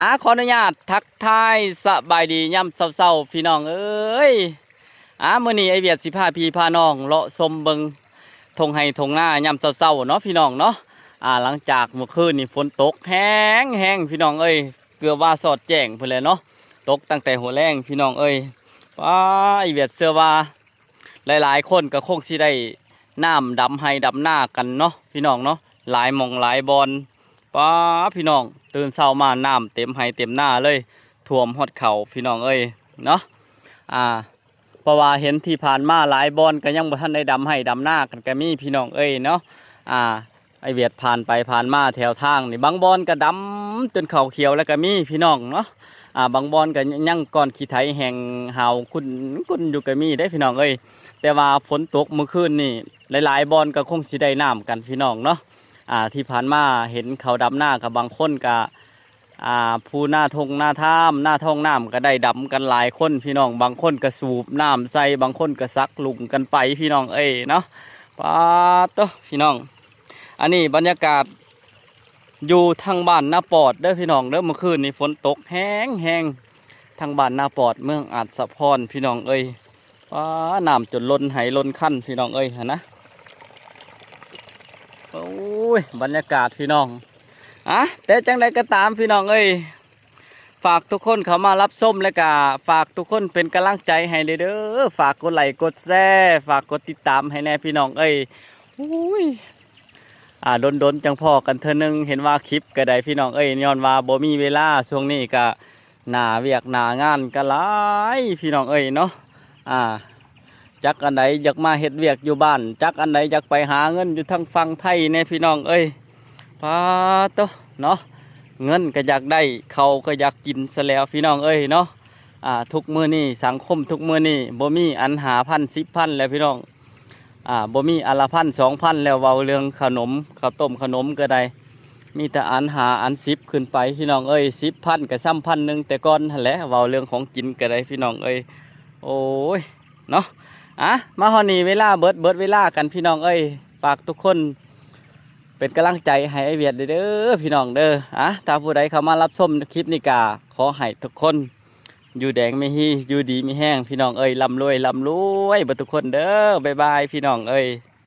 ขออนุญาตทักทายสบายดีย่ำเศร้าๆพี่น้องเอ้ยมื้อนี้ไอเวียดสิพาพี่พาน้องเลาะชมเบิงทงไห้ทงหน้าย่ำเศร้าๆเนาะพี่น้องเนาะหลังจากเมื่อคืนนี่ฝนตกแห้งแห้งพี่น้องเอ้ยเกือบว่าสอดแจ้งเพื่อนเลยเนาะตกตั้งแต่หัวแรงพี่น้องเอ้ยว้าไอเวียดเสื้อว่าหลายๆคนก็คงสิได้น้ำดำให้ดำหน้ากันเนาะพี่น้องเนาะหลายหม่องหลายบอล ป้าพี่น้องตื่นเช้ามาน้ำเต็มให้เต็มหน้าเลยท่วมหอดเข่าพี่น้องเอ้ยเนาะเพราะว่าเห็นที่ผ่านมาหลายบอนก็ยังบ่ทันได้ดำให้ดำหน้ากันก็มีพี่น้องเอ้ยเนาะไอเวียดผ่านไปผ่านมาแถวทางนี่บางบอนก็ดำจนเข่าเขียวแล้วก็มีพี่น้องเนาะบางบอนก็ยังก่อนขี้ไถแห่งหาวคุณอยู่ก็มีได้พี่น้องเอ้ยแต่ว่าฝนตกเมื่อคืนนี่หลายๆบอนก็คงสิได้น้ำกันพี่น้องเนาะ ที่ผ่านมาเห็นเขาดำหน้ากับบางคนกับผู้หน้าทงหน้าท่ามหน้าท้องน้ำก็ได้ดำกันหลายคนพี่น้องบางคนก็สูบน้ำใส่บางคนก็ซักลุงกันไปพี่น้องเอ้ยเนาะป้าต๊ะพี่น้องอันนี้บรรยากาศอยู่ทางบ้านนาปอดเด้อพี่น้องเด้อเมื่อคืนนี้ฝนตกแห้งแห้งทางบ้านนาปอดเมืองอาจสะพรพี่น้องเอ้ยป้าน้ำจนล้นไหล้นขั้นพี่น้องเอ้ยนะ โอ้ยบรรยากาศพี่น้องแต่จังใดก็ตามพี่น้องเอ้ยฝากทุกคนเขามารับส้มแล้วก็ฝากทุกคนเป็นกำลังใจให้เลยเด้อฝากกดไลค์กดแชร์ฝากกดติดตามให้แน่พี่น้องเอ้ยโอ้ยโดนจังพ่อกันเธอหนึ่งเห็นว่าคลิปก็ได้พี่น้องเอ้ยย้อนว่าบ่มีเวลาช่วงนี้ก็หน้าเวียกหน้างานก็หลายพี่น้องเอ้ยเนาะจักอันใดอยากมาเฮ็ดเวียกอยู่บ้านจักอันใดอยากไปหาเงินอยู่ทางฝั่งไทยเนี่ยพี่น้องเอ้ยพาโตเนาะเงินก็อยากได้เขาก็อยากกินซะแล้วพี่น้องเอ้ยเนาะทุกมื้อนี้สังคมทุกมื้อนี้บ่มีอันหาพัน10,000แล้วพี่น้องบ่มีอันละ1,000 2,000แล้วเว้าเรื่องขนมข้าวต้มขนมก็ได้มีแต่อันหาอัน10ขึ้นไปพี่น้องเอ้ย10,000ก็ซ้ำ1,000แต่ก่อนหั่นแหละเว้าเรื่องของกินก็ได้พี่น้องเอ้ยโอ้ยเนาะ มาฮอนี่เวลาเบิดเวลากันพี่น้องเอ้ยฝากทุกคนเป็นกำลังใจให้ไอเวียดเด้อพี่น้องเด้อถ้าผู้ใดเข้ามารับชมคลิปนี้กาขอให้ทุกคนอยู่แดงไม่ฮีอยู่ดีไม่แห้งพี่น้องเอ้ยร่ำรวยร่ำรวยเบิดทุกคนเด้อบ๊ายบายพี่น้องเอ้ย